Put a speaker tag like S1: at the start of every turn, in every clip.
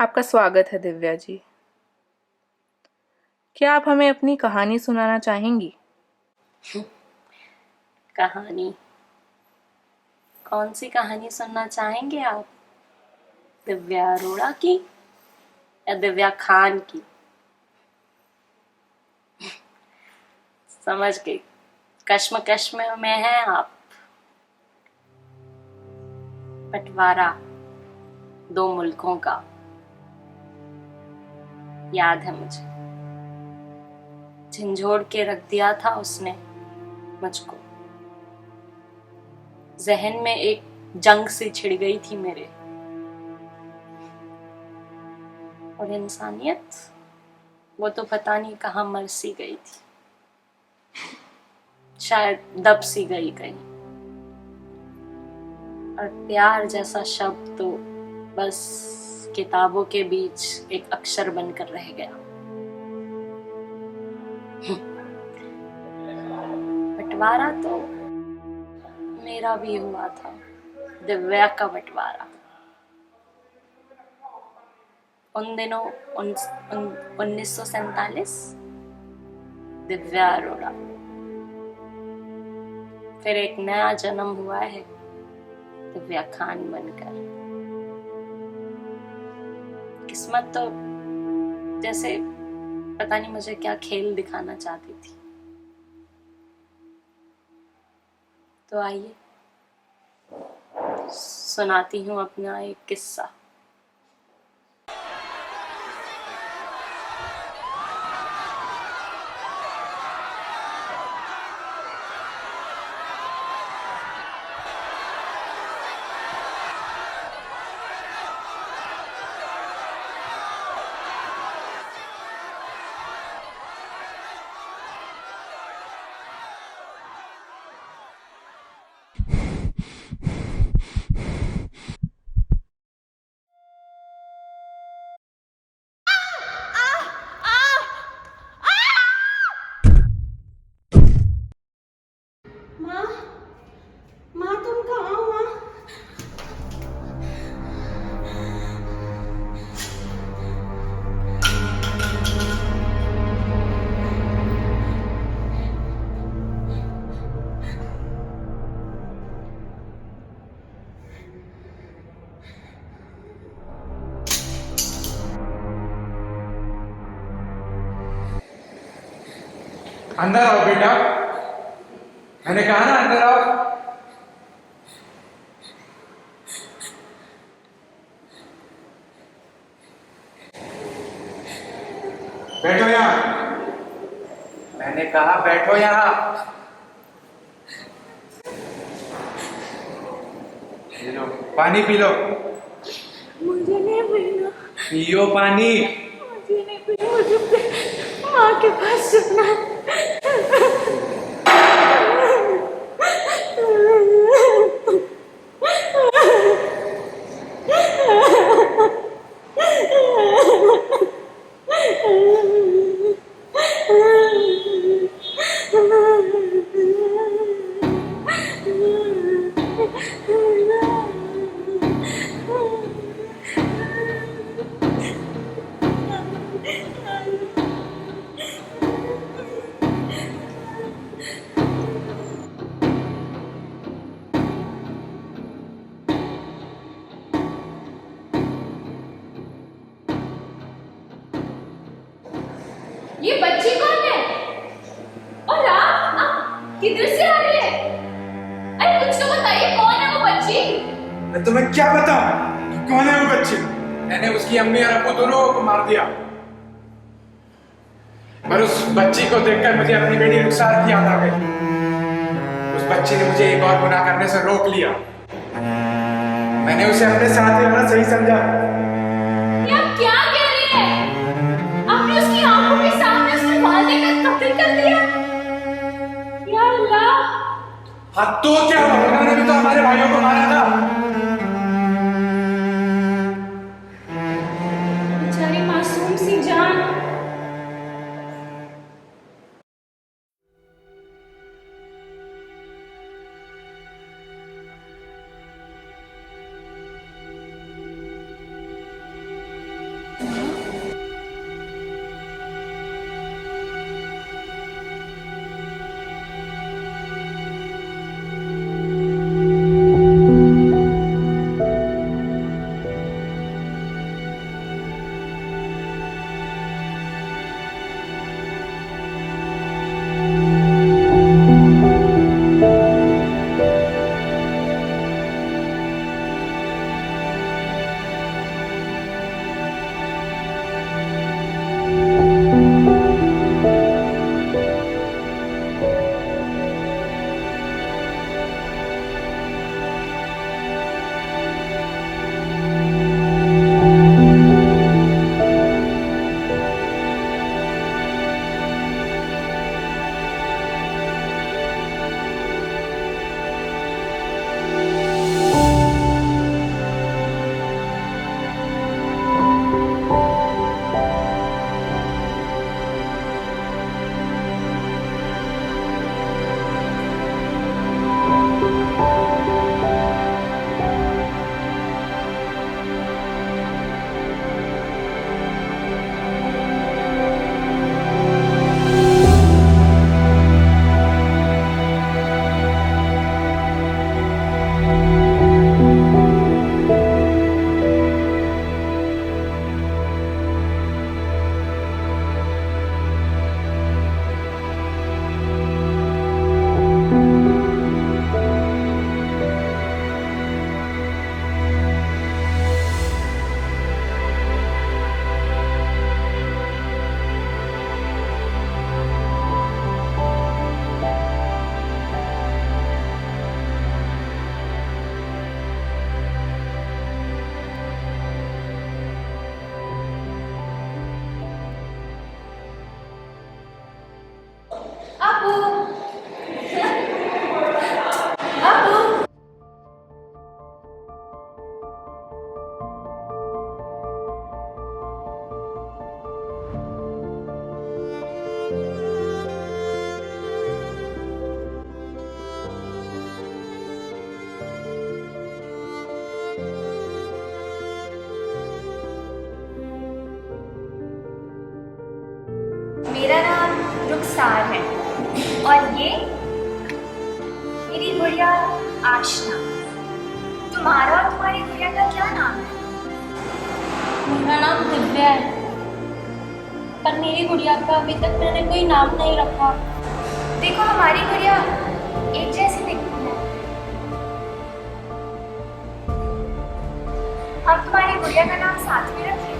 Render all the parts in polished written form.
S1: आपका स्वागत है दिव्या जी। क्या आप हमें अपनी कहानी सुनाना चाहेंगी?
S2: कहानी? कौन सी कहानी सुनना चाहेंगे आप? दिव्या अरोड़ा की या दिव्या खान की? समझ गई, कश्मकश में हैं आप। बंटवारा दो मुल्कों का याद है मुझे। झंझोड़ के रख दिया था उसने मुझको। जहन में एक जंग सी छिड़ गई थी मेरे। और इंसानियत, वो तो पता नहीं कहाँ मर सी गई थी, शायद दब सी गई कहीं। और प्यार जैसा शब्द तो बस किताबों के बीच एक अक्षर बनकर रह गया। बंटवारा तो मेरा भी हुआ था, दिव्या का बंटवारा। उन दिनों 1947, दिव्या अरोड़ा। फिर एक नया जन्म हुआ है दिव्या खान बनकर। किस्मत तो जैसे पता नहीं मुझे क्या खेल दिखाना चाहती थी। तो आइए सुनाती हूँ अपना एक किस्सा।
S3: माँ, माँ तुम कहाँ हो माँ?
S4: अंदर आओ बेटा, मैंने कहा ना अंदर आओ। बैठो यहाँ, मैंने कहा बैठो यहाँ। ये लो पानी पी लो।
S3: मुझे नहीं पीना।
S4: पियो पानी।
S3: मुझे नहीं पीना, मुझे माँ के पास जाना है।
S5: ये बच्ची कौन है? और आप किधर से आ रही है? अरे कुछ तो बताइए, कौन है वो बच्ची?
S4: मैं तुम्हें क्या बताऊं कौन है वो बच्ची? मैंने उसकी अम्मी और अब्बू दोनों को मार दिया, पर उस बच्ची को देखकर मुझे अपनी बेटी रुखसार की याद आ गई। उस बच्ची ने मुझे एक और गुनाह करने से रोक लिया। मैंने उसे अपने साथ रहना सही समझा।
S5: ये आप क्या कह रही हैं? आपने उसकी आंखों के सामने उसके वालिद का कत्ल कर दिया? या अल्लाह!
S4: हाँ तो क्या हुआ, उन्होंने भी तो हमारे भाइयों को मारा था।
S5: बेचारी मासूम सी जान। रुखसार है और ये मेरी गुड़िया आशना। तुम्हारा और तुम्हारी गुड़िया का क्या नाम है?
S2: मेरा नाम दिव्या है, पर मेरी गुड़िया का अभी तक मैंने कोई नाम नहीं रखा।
S5: देखो हमारी गुड़िया एक जैसी दिखती है। हम तुम्हारी गुड़िया का नाम साथ में रखें।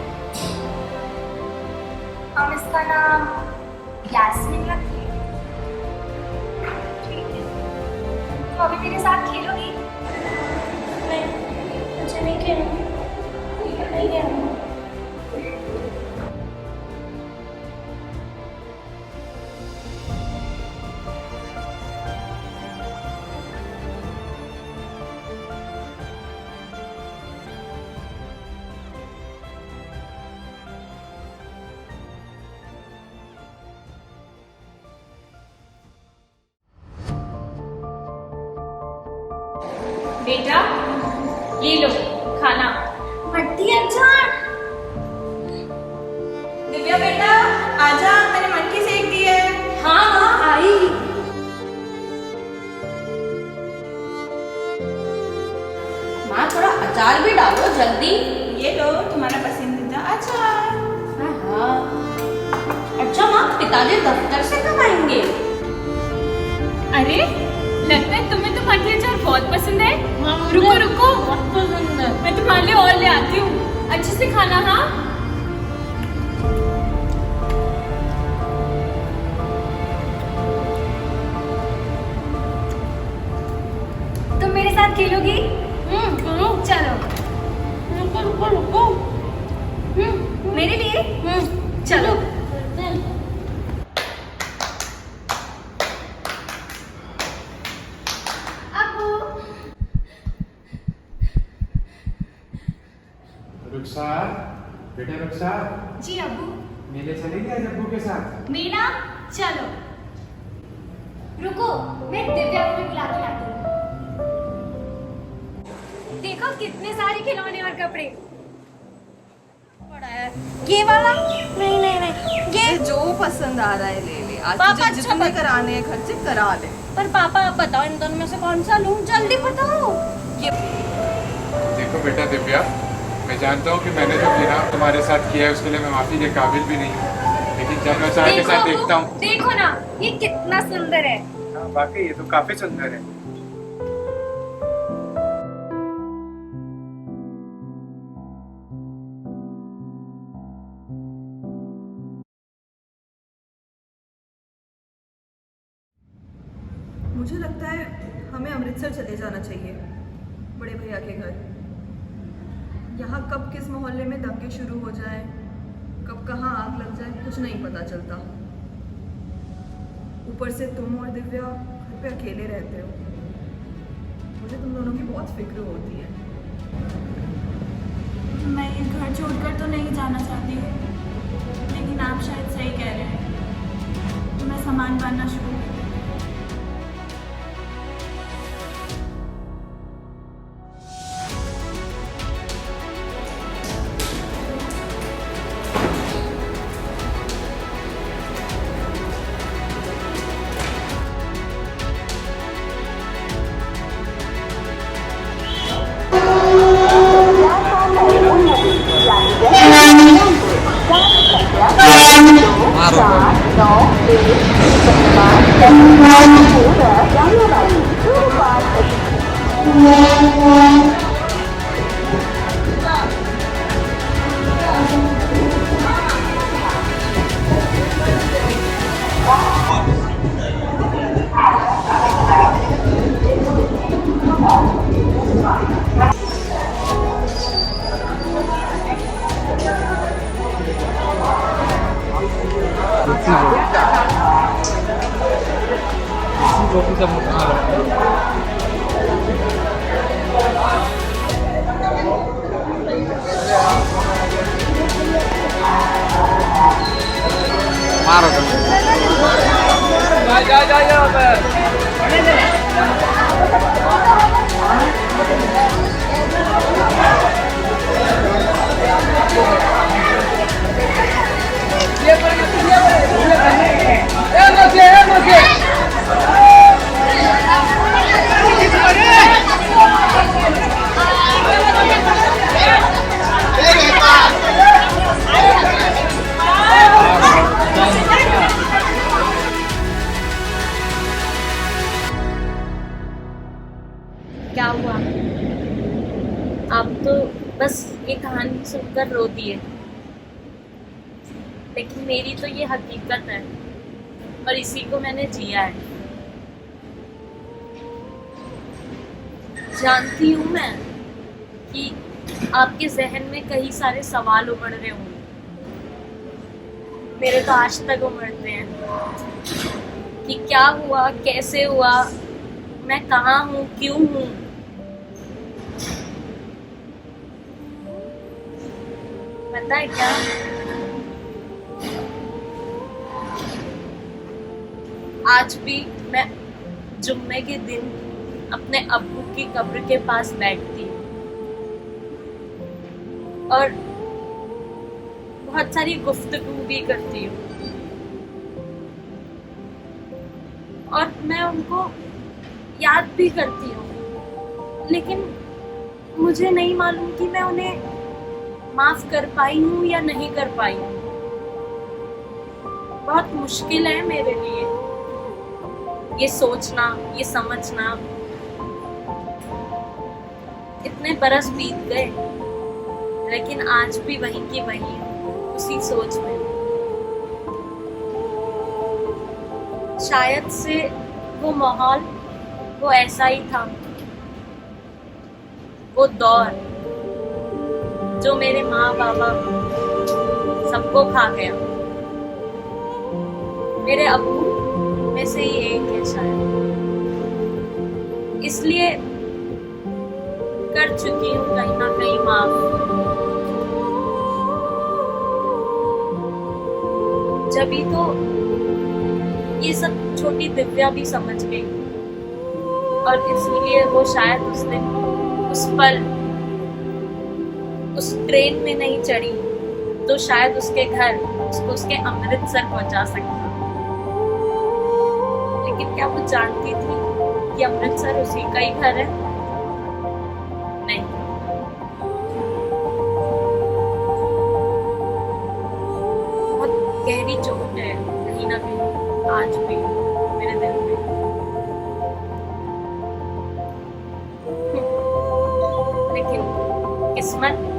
S5: हम इसका नाम यास्मीन रखें। ठीक है, तो अभी मेरे साथ खेलोगी?
S2: मैं मुझे नहीं खेलूंगी, नहीं खेलूंगी।
S5: बेटा ये लो खाना। मट्टी अचार।
S3: दिव्या बेटा आजा, मैंने मटकी सेक दी है।
S5: हाँ हाँ आई।
S3: माँ थोड़ा अचार भी डालो जल्दी। ये लो तुम्हारा पसंदीदा अचार। हाँ। अच्छा माँ, पिताजी दफ्तर से कब आएंगे?
S5: अरे लगता है तुम्हें तो मट्टी अचार बहुत पसंद है। रुको रुको,
S2: बहुत पसंद है।
S5: मैं तुम्हारे लिए और ले आती हूँ। अच्छे से खाना। हाँ तुम मेरे साथ खेलोगी? चलो।
S2: रुको रुको रुको।
S5: मेरे लिए? चलो।
S4: रुखसार, बेटा रुखसार,
S5: जी अब्बू।
S4: मेले चलेंगे आज अब्बू के साथ?
S5: मीना चलो। रुको, मैं दिव्या को भी बुला के लाती हूँ। देखो कितने सारे खिलौने और कपड़े।
S3: ये वाला? नहीं नहीं नहीं, ये जो पसंद आ रहा है ले ले। आज तुझे जितने कराने हैं खर्चे करा ले।
S2: पर पापा आप बताओ इन दोनों में से कौन सा लूं, जल्दी बताओ।
S3: ये
S4: देखो बेटा दिव्या, मैं जानता हूँ कि मैंने जो किया तुम्हारे साथ किया है उसके लिए मैं माफी के काबिल भी नहीं हूँ, लेकिन जब मैं उसे के साथ देखता हूँ।
S5: देखो ना ये कितना सुंदर है।
S4: हाँ वाकई ये तो काफी सुंदर है।
S3: मुझे लगता है हमें अमृतसर चले जाना चाहिए, बड़े भैया के घर। यहाँ कब किस मोहल्ले में दंगे शुरू हो जाए, कब कहाँ आग लग जाए, कुछ नहीं पता चलता। ऊपर से तुम और दिव्या घर पे अकेले रहते हो। मुझे तुम दोनों की बहुत फिक्र होती है।
S6: मैं ये घर छोड़कर तो नहीं जाना चाहती, लेकिन आप शायद सही कह रहे हैं। तो मैं सामान बांधना शुरू कर।
S7: Yeah.
S2: क्या हुआ? आप तो बस ये कहानी सुनकर रो दिए, लेकिन मेरी तो ये हकीकत है और इसी को मैंने जिया है। जानती हूँ मैं कि आपके जहन में कई सारे सवाल उमड़ रहे होंगे, मेरे तो आज तक उमड़ते हैं कि क्या हुआ, कैसे हुआ, मैं कहाँ हूँ, क्यों हूँ। पता है क्या, आज भी मैं जुम्मे के दिन अपने अब्बू की कब्र के पास बैठती हूँ और बहुत सारी गुफ्तगू भी करती हूँ और मैं उनको याद भी करती हूँ, लेकिन मुझे नहीं मालूम कि मैं उन्हें माफ कर पाई हूँ या नहीं कर पाई हूँ। बहुत मुश्किल है मेरे लिए ये सोचना, ये समझना। इतने बरस बीत गए, लेकिन आज भी वहीं की वहीं उसी सोच में। शायद से वो माहौल, वो ऐसा ही था, वो दौर जो मेरे माँ बाबा सबको खा गया। मेरे अब्बू में से ही एक है शायद, इसलिए कर चुकी हूँ कहीं ना कहीं माफ। जभी तो ये सब छोटी दिव्या भी समझ गई और इसीलिए वो शायद उस दिन, उस पल, उस ट्रेन में नहीं चढ़ी तो शायद उसके घर उसको उसके अमृतसर पहुंचा सकता। लेकिन क्या वो जानती थी कि अमृतसर उसी का ही घर है? नहीं। बहुत गहरी चोट है कहीं ना कहीं आज भी मेरे दिल में। लेकिन किस्मत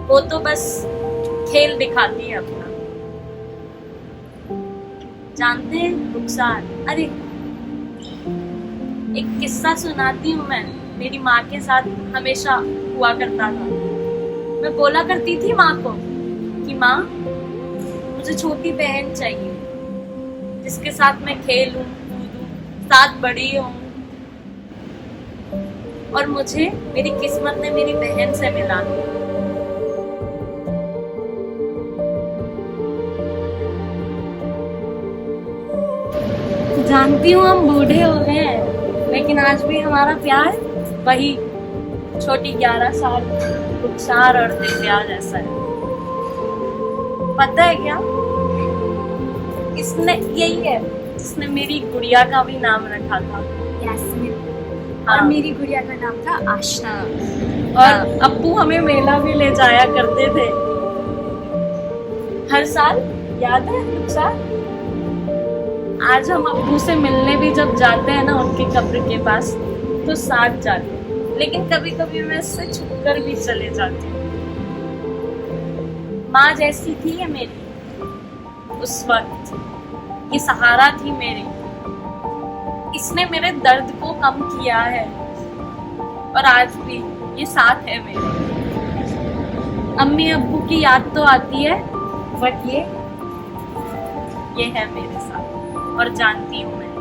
S2: वो तो बस खेल दिखाती है अपना। जानते हैं रुखसार, अरे एक किस्सा सुनाती हूँ मैं, मेरी माँ के साथ हमेशा हुआ करता था। मैं बोला करती थी माँ को कि माँ, मुझे छोटी बहन चाहिए जिसके साथ मैं खेलूं, कूदूं, साथ बड़ी हूँ। और मुझे मेरी किस्मत ने मेरी बहन से मिला दिया। जानती हूँ हम बूढ़े हो गए हैं, लेकिन आज भी हमारा प्यार वही छोटी 11 साल रुखसार और दिव्या जैसा है। पता है क्या, इसने यही है जिसने मेरी गुड़िया का भी नाम रखा था
S6: यास्मीन।
S2: हाँ।
S6: और मेरी गुड़िया का नाम था आशना।
S2: और अप्पू हमें मेला भी ले जाया करते थे हर साल, याद है रुखसार? आज हम अप्पू से मिलने भी जब जाते हैं ना उनके कब्र के पास तो साथ जाते हैं, लेकिन कभी कभी मैं इससे छुप कर भी चले जाती हूँ। माँ जैसी थी ये मेरी उस वक्त, ये सहारा थी मेरी। इसने मेरे दर्द को कम किया है और आज भी ये साथ है मेरे। अम्मी अब्बू की याद तो आती है, बट ये है मेरे साथ और जानती हूँ मैं।